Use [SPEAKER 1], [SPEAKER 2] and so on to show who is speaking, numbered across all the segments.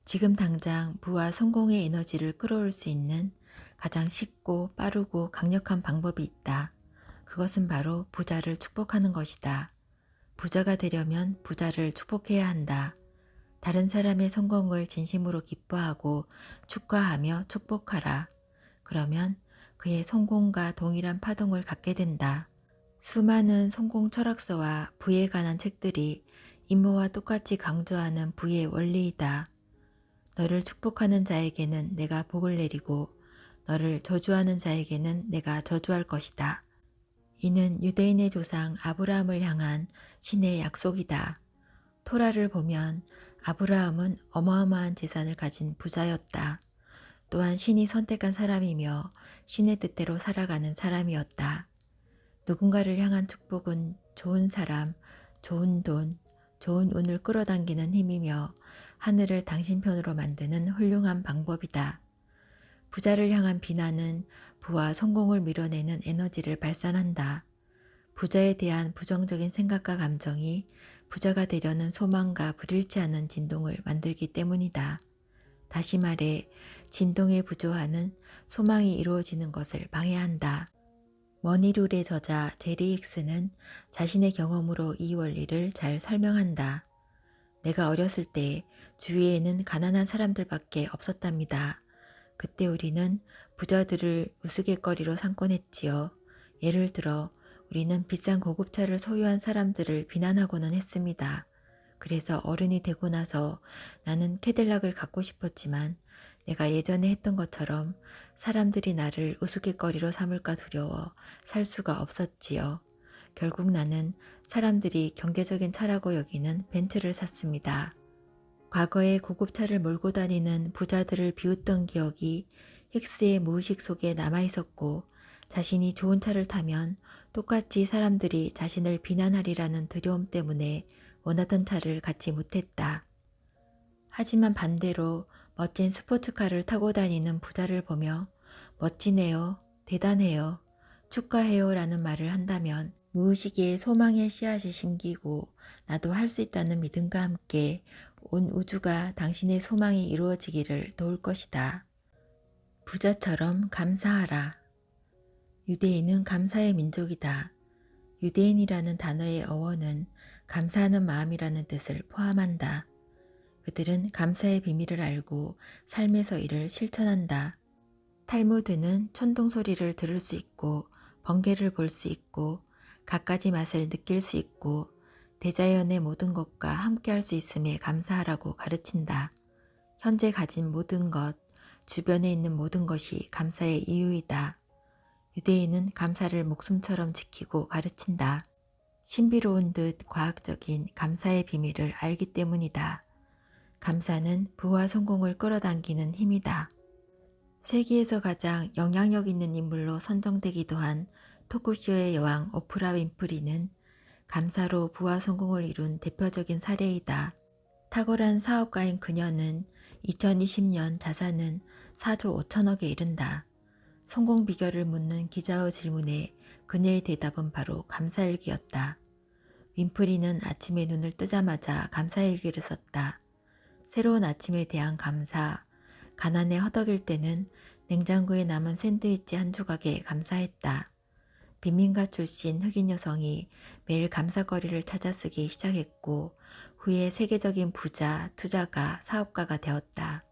[SPEAKER 1] 지금 당장 부와 성공의 에너지를 끌어올 수 있는 가장 쉽고 빠르고 강력한 방법이 있다. 그것은 바로 부자를 축복하는 것이다. 부자가 되려면 부자를 축복해야 한다. 다른 사람의 성공을 진심으로 기뻐하고 축하하며 축복하라. 그러면 그의 성공과 동일한 파동을 갖게 된다. 수많은 성공 철학서와 부에 관한 책들이 임무와 똑같이 강조하는 부의 원리이다. 너를 축복하는 자에게는 내가 복을 내리고 너를 저주하는 자에게는 내가 저주할 것이다. 이는 유대인의 조상 아브라함을 향한 신의 약속이다. 토라를 보면 아브라함은 어마어마한 재산을 가진 부자였다. 또한 신이 선택한 사람이며 신의 뜻대로 살아가는 사람이었다. 누군가를 향한 축복은 좋은 사람, 좋은 돈, 좋은 운을 끌어당기는 힘이며 하늘을 당신 편으로 만드는 훌륭한 방법이다. 부자를 향한 비난은 부와 성공을 밀어내는 에너지를 발산한다. 부자에 대한 부정적인 생각과 감정이 부자가 되려는 소망과 불일치 않은 진동을 만들기 때문이다. 다시 말해 진동의 부조화는 소망이 이루어지는 것을 방해한다. 머니룰의 저자 제리 힉스는 자신의 경험으로 이 원리를 잘 설명한다. 내가 어렸을 때 주위에는 가난한 사람들밖에 없었답니다. 그때 우리는 부자들을 우스갯거리로 삼곤 했지요. 예를 들어 우리는 비싼 고급차를 소유한 사람들을 비난하고는 했습니다. 그래서 어른이 되고 나서 나는 캐딜락을 갖고 싶었지만 내가 예전에 했던 것처럼 사람들이 나를 우스갯거리로 삼을까 두려워 살 수가 없었지요. 결국 나는 사람들이 경제적인 차라고 여기는 벤츠를 샀습니다. 과거에 고급차를 몰고 다니는 부자들을 비웃던 기억이 힉스의 무의식 속에 남아있었고 자신이 좋은 차를 타면 똑같이 사람들이 자신을 비난하리라는 두려움 때문에 원하던 차를 갖지 못했다. 하지만 반대로 멋진 스포츠카를 타고 다니는 부자를 보며 멋지네요, 대단해요, 축하해요 라는 말을 한다면 무의식의 소망의 씨앗이 심기고 나도 할 수 있다는 믿음과 함께 온 우주가 당신의 소망이 이루어지기를 도울 것이다. 부자처럼 감사하라. 유대인은 감사의 민족이다. 유대인이라는 단어의 어원은 감사하는 마음이라는 뜻을 포함한다. 그들은 감사의 비밀을 알고 삶에서 이를 실천한다. 탈무드는 천둥 소리를 들을 수 있고 번개를 볼 수 있고 갖가지 맛을 느낄 수 있고 대자연의 모든 것과 함께할 수 있음에 감사하라고 가르친다. 현재 가진 모든 것, 주변에 있는 모든 것이 감사의 이유이다. 유대인은 감사를 목숨처럼 지키고 가르친다. 신비로운 듯 과학적인 감사의 비밀을 알기 때문이다. 감사는 부와 성공을 끌어당기는 힘이다. 세계에서 가장 영향력 있는 인물로 선정되기도 한 토크쇼의 여왕 오프라 윈프리는 감사로 부와 성공을 이룬 대표적인 사례이다. 탁월한 사업가인 그녀는 2020년 자산은 4조 5천억에 이른다. 성공 비결을 묻는 기자의 질문에 그녀의 대답은 바로 감사일기였다. 윈프리는 아침에 눈을 뜨자마자 감사일기를 썼다. 새로운 아침에 대한 감사, 가난에 허덕일 때는 냉장고에 남은 샌드위치 한 조각에 감사했다. 빈민가 출신 흑인 여성이 매일 감사거리를 찾아 쓰기 시작했고 후에 세계적인 부자, 투자가, 사업가가 되었다.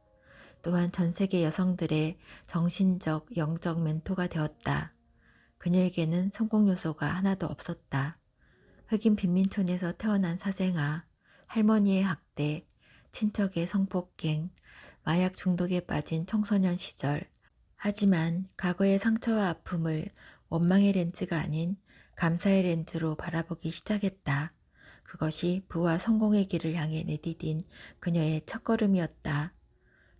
[SPEAKER 1] 또한 전 세계 여성들의 정신적, 영적 멘토가 되었다. 그녀에게는 성공 요소가 하나도 없었다. 흑인 빈민촌에서 태어난 사생아, 할머니의 학대, 친척의 성폭행, 마약 중독에 빠진 청소년 시절. 하지만 과거의 상처와 아픔을 원망의 렌즈가 아닌 감사의 렌즈로 바라보기 시작했다. 그것이 부와 성공의 길을 향해 내디딘 그녀의 첫걸음이었다.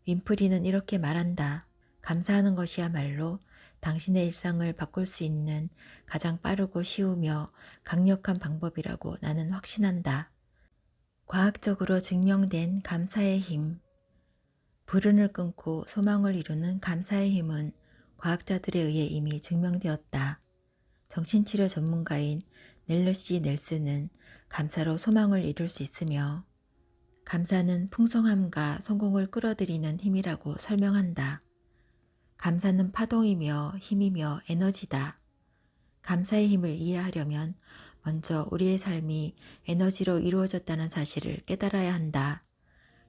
[SPEAKER 1] 윈프리는 이렇게 말한다. 감사하는 것이야말로 당신의 일상을 바꿀 수 있는 가장 빠르고 쉬우며 강력한 방법이라고 나는 확신한다. 과학적으로 증명된 감사의 힘. 불운을 끊고 소망을 이루는 감사의 힘은 과학자들에 의해 이미 증명되었다. 정신치료 전문가인 넬러시 넬슨은 감사로 소망을 이룰 수 있으며 감사는 풍성함과 성공을 끌어들이는 힘이라고 설명한다. 감사는 파동이며 힘이며 에너지다. 감사의 힘을 이해하려면 먼저 우리의 삶이 에너지로 이루어졌다는 사실을 깨달아야 한다.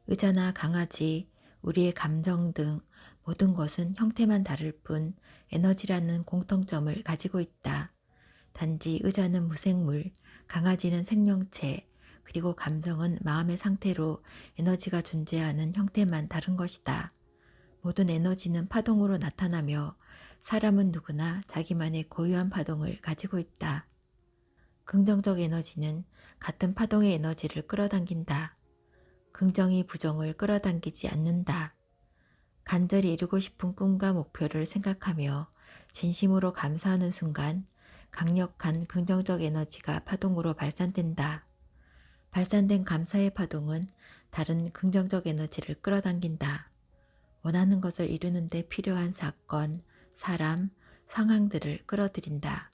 [SPEAKER 1] 의자나 강아지, 우리의 감정 등 모든 것은 형태만 다를 뿐 에너지라는 공통점을 가지고 있다. 단지 의자는 무생물, 강아지는 생명체, 그리고 감정은 마음의 상태로 에너지가 존재하는 형태만 다른 것이다. 모든 에너지는 파동으로 나타나며 사람은 누구나 자기만의 고유한 파동을 가지고 있다. 긍정적 에너지는 같은 파동의 에너지를 끌어당긴다. 긍정이 부정을 끌어당기지 않는다. 간절히 이루고 싶은 꿈과 목표를 생각하며 진심으로 감사하는 순간 강력한 긍정적 에너지가 파동으로 발산된다. 발산된 감사의 파동은 다른 긍정적 에너지를 끌어당긴다. 원하는 것을 이루는 데 필요한 사건, 사람, 상황들을 끌어들인다.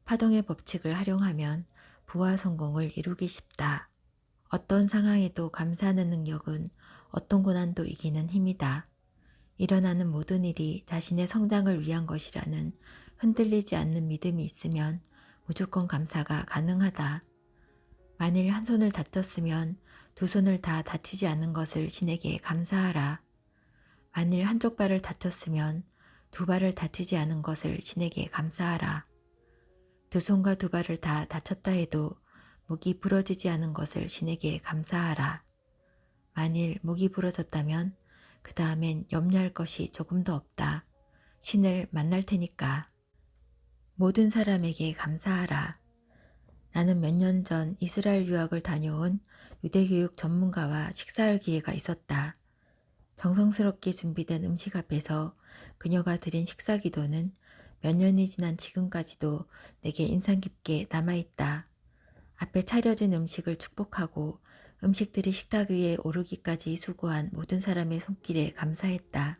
[SPEAKER 1] 파동의 법칙을 활용하면 부와 성공을 이루기 쉽다. 어떤 상황에도 감사하는 능력은 어떤 고난도 이기는 힘이다. 일어나는 모든 일이 자신의 성장을 위한 것이라는 흔들리지 않는 믿음이 있으면 무조건 감사가 가능하다. 만일 한 손을 다쳤으면 두 손을 다 다치지 않은 것을 신에게 감사하라. 만일 한쪽 발을 다쳤으면 두 발을 다치지 않은 것을 신에게 감사하라. 두 손과 두 발을 다 다쳤다 해도 목이 부러지지 않은 것을 신에게 감사하라. 만일 목이 부러졌다면 그 다음엔 염려할 것이 조금도 없다. 신을 만날 테니까. 모든 사람에게 감사하라. 나는 몇 년 전 이스라엘 유학을 다녀온 유대교육 전문가와 식사할 기회가 있었다. 정성스럽게 준비된 음식 앞에서 그녀가 드린 식사 기도는 몇 년이 지난 지금까지도 내게 인상 깊게 남아있다. 앞에 차려진 음식을 축복하고 음식들이 식탁 위에 오르기까지 수고한 모든 사람의 손길에 감사했다.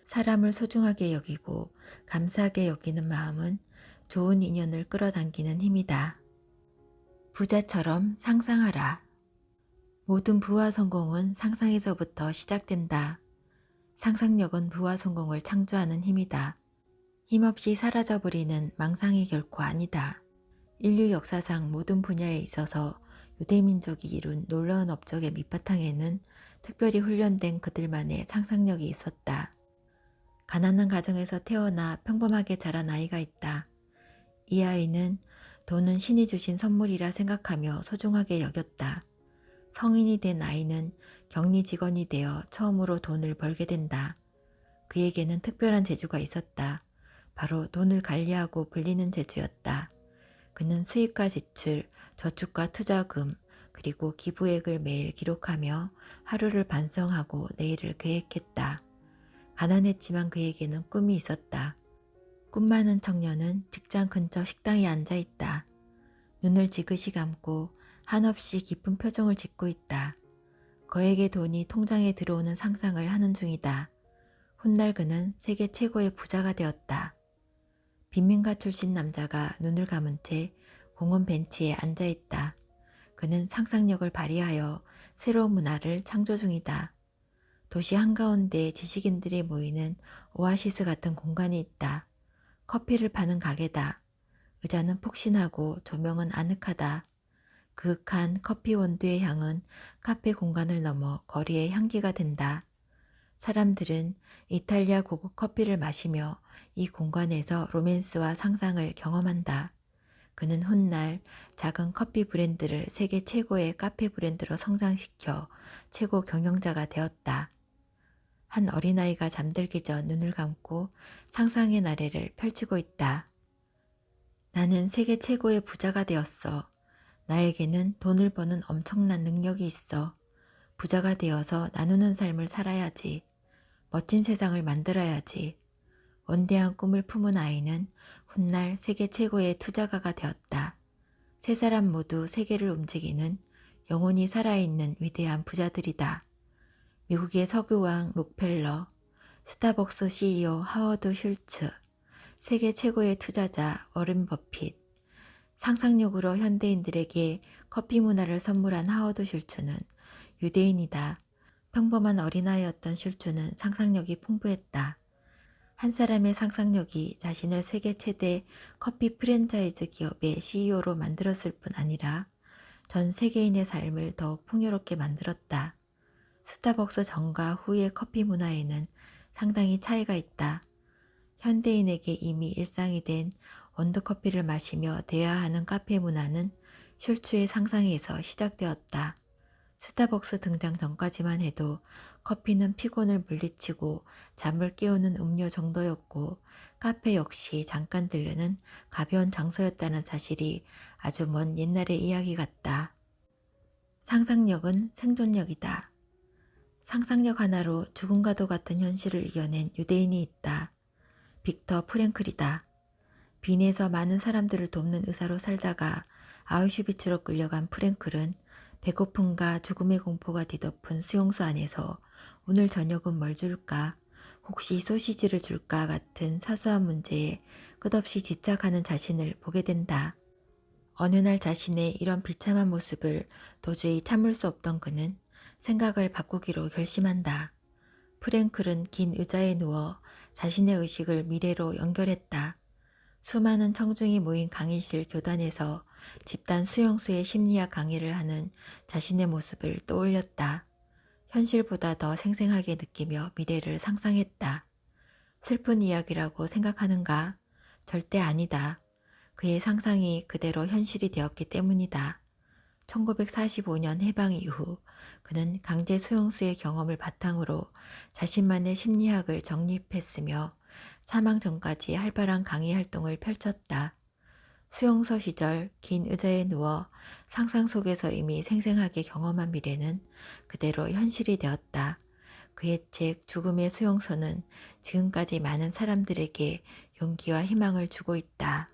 [SPEAKER 1] 사람을 소중하게 여기고 감사하게 여기는 마음은 좋은 인연을 끌어당기는 힘이다. 부자처럼 상상하라. 모든 부와 성공은 상상에서부터 시작된다. 상상력은 부와 성공을 창조하는 힘이다. 힘없이 사라져버리는 망상이 결코 아니다. 인류 역사상 모든 분야에 있어서 유대민족이 이룬 놀라운 업적의 밑바탕에는 특별히 훈련된 그들만의 상상력이 있었다. 가난한 가정에서 태어나 평범하게 자란 아이가 있다. 이 아이는 돈은 신이 주신 선물이라 생각하며 소중하게 여겼다. 성인이 된 아이는 격리 직원이 되어 처음으로 돈을 벌게 된다. 그에게는 특별한 재주가 있었다. 바로 돈을 관리하고 불리는 재주였다. 그는 수입과 지출, 저축과 투자금, 그리고 기부액을 매일 기록하며 하루를 반성하고 내일을 계획했다. 가난했지만 그에게는 꿈이 있었다. 꿈 많은 청년은 직장 근처 식당에 앉아 있다. 눈을 지그시 감고 한없이 기쁜 표정을 짓고 있다. 그에게 돈이 통장에 들어오는 상상을 하는 중이다. 훗날 그는 세계 최고의 부자가 되었다. 빈민가 출신 남자가 눈을 감은 채 공원 벤치에 앉아 있다. 그는 상상력을 발휘하여 새로운 문화를 창조 중이다. 도시 한가운데 지식인들이 모이는 오아시스 같은 공간이 있다. 커피를 파는 가게다. 의자는 폭신하고 조명은 아늑하다. 그윽한 커피 원두의 향은 카페 공간을 넘어 거리의 향기가 된다. 사람들은 이탈리아 고급 커피를 마시며 이 공간에서 로맨스와 상상을 경험한다. 그는 훗날 작은 커피 브랜드를 세계 최고의 카페 브랜드로 성장시켜 최고 경영자가 되었다. 한 어린아이가 잠들기 전 눈을 감고 상상의 나래를 펼치고 있다. 나는 세계 최고의 부자가 되었어. 나에게는 돈을 버는 엄청난 능력이 있어. 부자가 되어서 나누는 삶을 살아야지. 멋진 세상을 만들어야지. 원대한 꿈을 품은 아이는 훗날 세계 최고의 투자가가 되었다. 세 사람 모두 세계를 움직이는 영원히 살아있는 위대한 부자들이다. 미국의 석유왕 록펠러, 스타벅스 CEO 하워드 슐츠, 세계 최고의 투자자 워렌 버핏, 상상력으로 현대인들에게 커피 문화를 선물한 하워드 슐츠는 유대인이다. 평범한 어린아이였던 슐츠는 상상력이 풍부했다. 한 사람의 상상력이 자신을 세계 최대 커피 프랜차이즈 기업의 CEO로 만들었을 뿐 아니라 전 세계인의 삶을 더욱 풍요롭게 만들었다. 스타벅스 전과 후의 커피 문화에는 상당히 차이가 있다. 현대인에게 이미 일상이 된 원두커피를 마시며 대화하는 카페 문화는 슐츠의 상상에서 시작되었다. 스타벅스 등장 전까지만 해도 커피는 피곤을 물리치고 잠을 깨우는 음료 정도였고 카페 역시 잠깐 들르는 가벼운 장소였다는 사실이 아주 먼 옛날의 이야기 같다. 상상력은 생존력이다. 상상력 하나로 죽음과도 같은 현실을 이겨낸 유대인이 있다. 빅터 프랭클이다. 빈에서 많은 사람들을 돕는 의사로 살다가 아우슈비츠로 끌려간 프랭클은 배고픔과 죽음의 공포가 뒤덮은 수용소 안에서 오늘 저녁은 뭘 줄까? 혹시 소시지를 줄까? 같은 사소한 문제에 끝없이 집착하는 자신을 보게 된다. 어느 날 자신의 이런 비참한 모습을 도저히 참을 수 없던 그는 생각을 바꾸기로 결심한다. 프랭클은 긴 의자에 누워 자신의 의식을 미래로 연결했다. 수많은 청중이 모인 강의실 교단에서 집단 수용소의 심리학 강의를 하는 자신의 모습을 떠올렸다. 현실보다 더 생생하게 느끼며 미래를 상상했다. 슬픈 이야기라고 생각하는가? 절대 아니다. 그의 상상이 그대로 현실이 되었기 때문이다. 1945년 해방 이후 그는 강제 수용소의 경험을 바탕으로 자신만의 심리학을 정립했으며 사망 전까지 활발한 강의 활동을 펼쳤다. 수용소 시절 긴 의자에 누워 상상 속에서 이미 생생하게 경험한 미래는 그대로 현실이 되었다. 그의 책 죽음의 수용소는 지금까지 많은 사람들에게 용기와 희망을 주고 있다.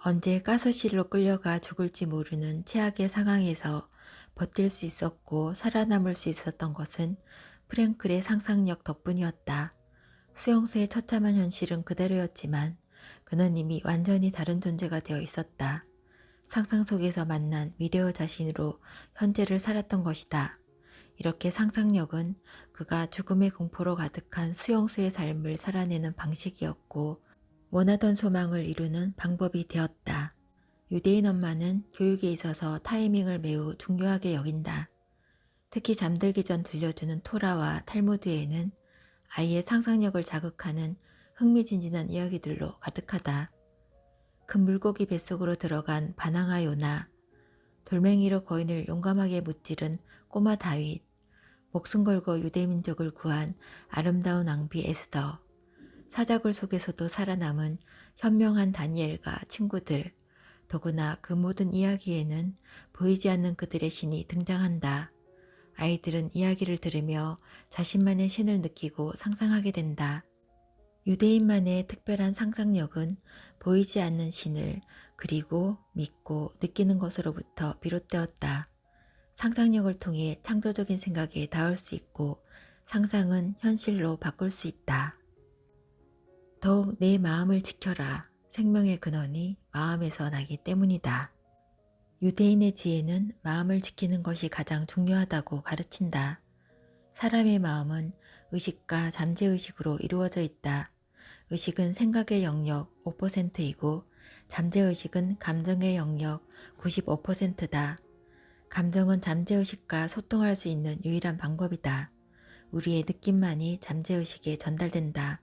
[SPEAKER 1] 언제 가스실로 끌려가 죽을지 모르는 최악의 상황에서 버틸 수 있었고 살아남을 수 있었던 것은 프랭클의 상상력 덕분이었다. 수용소의 처참한 현실은 그대로였지만 그는 이미 완전히 다른 존재가 되어 있었다. 상상 속에서 만난 미래의 자신으로 현재를 살았던 것이다. 이렇게 상상력은 그가 죽음의 공포로 가득한 수용소의 삶을 살아내는 방식이었고 원하던 소망을 이루는 방법이 되었다. 유대인 엄마는 교육에 있어서 타이밍을 매우 중요하게 여긴다. 특히 잠들기 전 들려주는 토라와 탈무드에는 아이의 상상력을 자극하는 흥미진진한 이야기들로 가득하다. 큰 물고기 뱃속으로 들어간 바나나 요나, 돌멩이로 거인을 용감하게 무찌른 꼬마 다윗, 목숨 걸고 유대민족을 구한 아름다운 왕비 에스더, 사자굴 속에서도 살아남은 현명한 다니엘과 친구들, 더구나 그 모든 이야기에는 보이지 않는 그들의 신이 등장한다. 아이들은 이야기를 들으며 자신만의 신을 느끼고 상상하게 된다. 유대인만의 특별한 상상력은 보이지 않는 신을 그리고 믿고 느끼는 것으로부터 비롯되었다. 상상력을 통해 창조적인 생각에 닿을 수 있고 상상은 현실로 바꿀 수 있다. 더욱 내 마음을 지켜라. 생명의 근원이 마음에서 나기 때문이다. 유대인의 지혜는 마음을 지키는 것이 가장 중요하다고 가르친다. 사람의 마음은 의식과 잠재의식으로 이루어져 있다. 의식은 생각의 영역 5%이고 잠재의식은 감정의 영역 95%다. 감정은 잠재의식과 소통할 수 있는 유일한 방법이다. 우리의 느낌만이 잠재의식에 전달된다.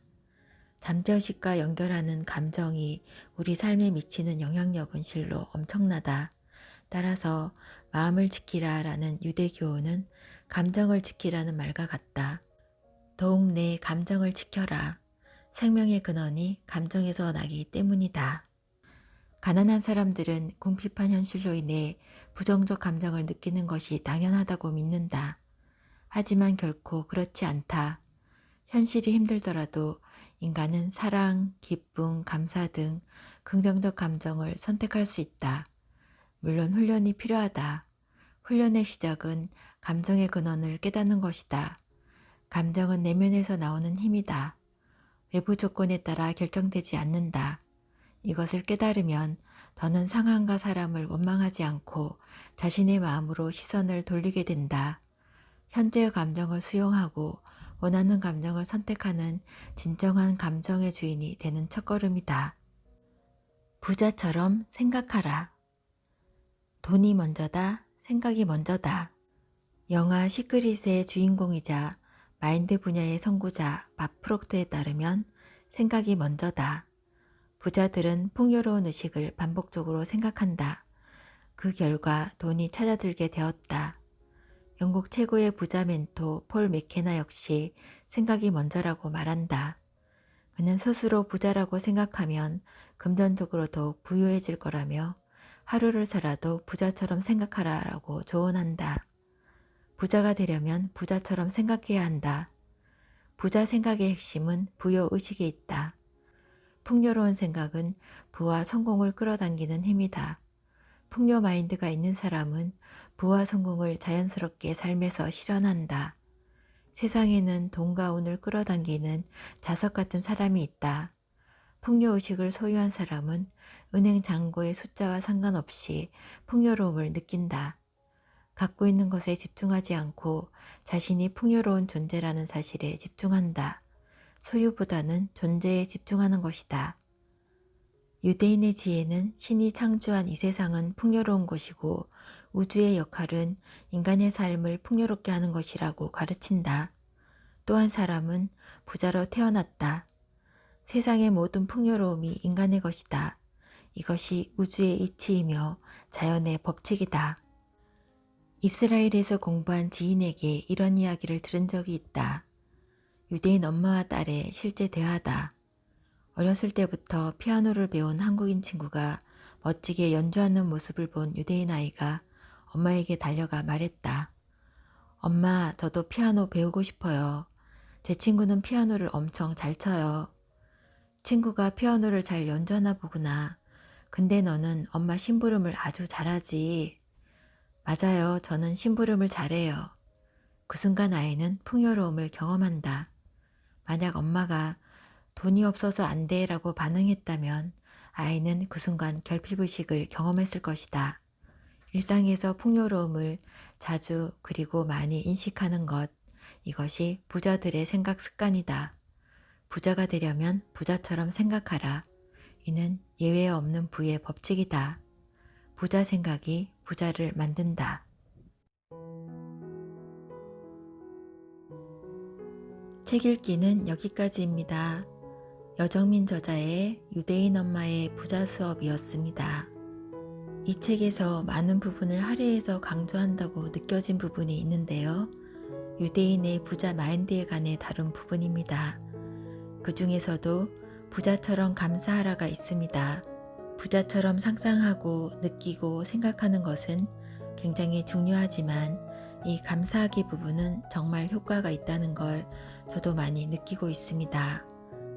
[SPEAKER 1] 잠재의식과 연결하는 감정이 우리 삶에 미치는 영향력은 실로 엄청나다. 따라서 마음을 지키라 라는 유대 교훈은 감정을 지키라는 말과 같다. 더욱 내 감정을 지켜라. 생명의 근원이 감정에서 나기 때문이다. 가난한 사람들은 궁핍한 현실로 인해 부정적 감정을 느끼는 것이 당연하다고 믿는다. 하지만 결코 그렇지 않다. 현실이 힘들더라도 인간은 사랑, 기쁨, 감사 등 긍정적 감정을 선택할 수 있다. 물론 훈련이 필요하다. 훈련의 시작은 감정의 근원을 깨닫는 것이다. 감정은 내면에서 나오는 힘이다. 외부 조건에 따라 결정되지 않는다. 이것을 깨달으면 더는 상황과 사람을 원망하지 않고 자신의 마음으로 시선을 돌리게 된다. 현재의 감정을 수용하고 원하는 감정을 선택하는 진정한 감정의 주인이 되는 첫걸음이다. 부자처럼 생각하라. 돈이 먼저다, 생각이 먼저다. 영화 시크릿의 주인공이자 마인드 분야의 선구자 밥 프록트에 따르면 생각이 먼저다. 부자들은 풍요로운 의식을 반복적으로 생각한다. 그 결과 돈이 찾아들게 되었다. 영국 최고의 부자 멘토 폴 맥케나 역시 생각이 먼저라고 말한다. 그는 스스로 부자라고 생각하면 금전적으로 더욱 부유해질 거라며 하루를 살아도 부자처럼 생각하라고 조언한다. 부자가 되려면 부자처럼 생각해야 한다. 부자 생각의 핵심은 부여의식에 있다. 풍요로운 생각은 부와 성공을 끌어당기는 힘이다. 풍요 마인드가 있는 사람은 부와 성공을 자연스럽게 삶에서 실현한다. 세상에는 돈과 운을 끌어당기는 자석 같은 사람이 있다. 풍요의식을 소유한 사람은 은행 잔고의 숫자와 상관없이 풍요로움을 느낀다. 갖고 있는 것에 집중하지 않고 자신이 풍요로운 존재라는 사실에 집중한다. 소유보다는 존재에 집중하는 것이다. 유대인의 지혜는 신이 창조한 이 세상은 풍요로운 것이고 우주의 역할은 인간의 삶을 풍요롭게 하는 것이라고 가르친다. 또한 사람은 부자로 태어났다. 세상의 모든 풍요로움이 인간의 것이다. 이것이 우주의 이치이며 자연의 법칙이다. 이스라엘에서 공부한 지인에게 이런 이야기를 들은 적이 있다. 유대인 엄마와 딸의 실제 대화다. 어렸을 때부터 피아노를 배운 한국인 친구가 멋지게 연주하는 모습을 본 유대인 아이가 엄마에게 달려가 말했다. 엄마, 저도 피아노 배우고 싶어요. 제 친구는 피아노를 엄청 잘 쳐요. 친구가 피아노를 잘 연주하나 보구나. 근데 너는 엄마 심부름을 아주 잘하지. 맞아요. 저는 심부름을 잘해요. 그 순간 아이는 풍요로움을 경험한다. 만약 엄마가 돈이 없어서 안 돼 라고 반응했다면 아이는 그 순간 결핍의식을 경험했을 것이다. 일상에서 풍요로움을 자주 그리고 많이 인식하는 것, 이것이 부자들의 생각 습관이다. 부자가 되려면 부자처럼 생각하라. 이는 예외 없는 부의 법칙이다. 부자 생각이 부자를 만든다. 책 읽기는 여기까지입니다. 여정민 저자의 유대인 엄마의 부자 수업이었습니다. 이 책에서 많은 부분을 할애해서 강조한다고 느껴진 부분이 있는데요. 유대인의 부자 마인드에 관해 다룬 부분입니다. 그 중에서도 부자처럼 감사하라가 있습니다. 부자처럼 상상하고 느끼고 생각하는 것은 굉장히 중요하지만 이 감사하기 부분은 정말 효과가 있다는 걸 저도 많이 느끼고 있습니다.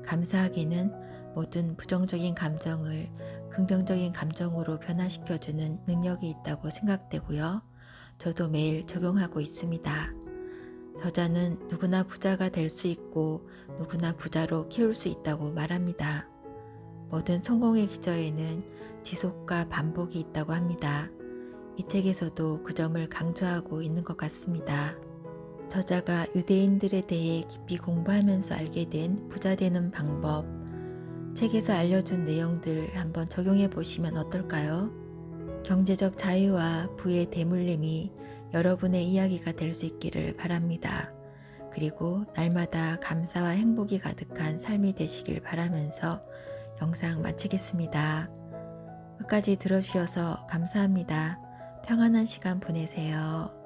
[SPEAKER 1] 감사하기는 모든 부정적인 감정을 긍정적인 감정으로 변화시켜주는 능력이 있다고 생각되고요. 저도 매일 적용하고 있습니다. 저자는 누구나 부자가 될 수 있고 누구나 부자로 키울 수 있다고 말합니다. 모든 성공의 기저에는 지속과 반복이 있다고 합니다. 이 책에서도 그 점을 강조하고 있는 것 같습니다. 저자가 유대인들에 대해 깊이 공부하면서 알게 된 부자 되는 방법, 책에서 알려준 내용들 한번 적용해 보시면 어떨까요? 경제적 자유와 부의 대물림이 여러분의 이야기가 될 수 있기를 바랍니다. 그리고 날마다 감사와 행복이 가득한 삶이 되시길 바라면서 영상 마치겠습니다. 끝까지 들어주셔서 감사합니다. 평안한 시간 보내세요.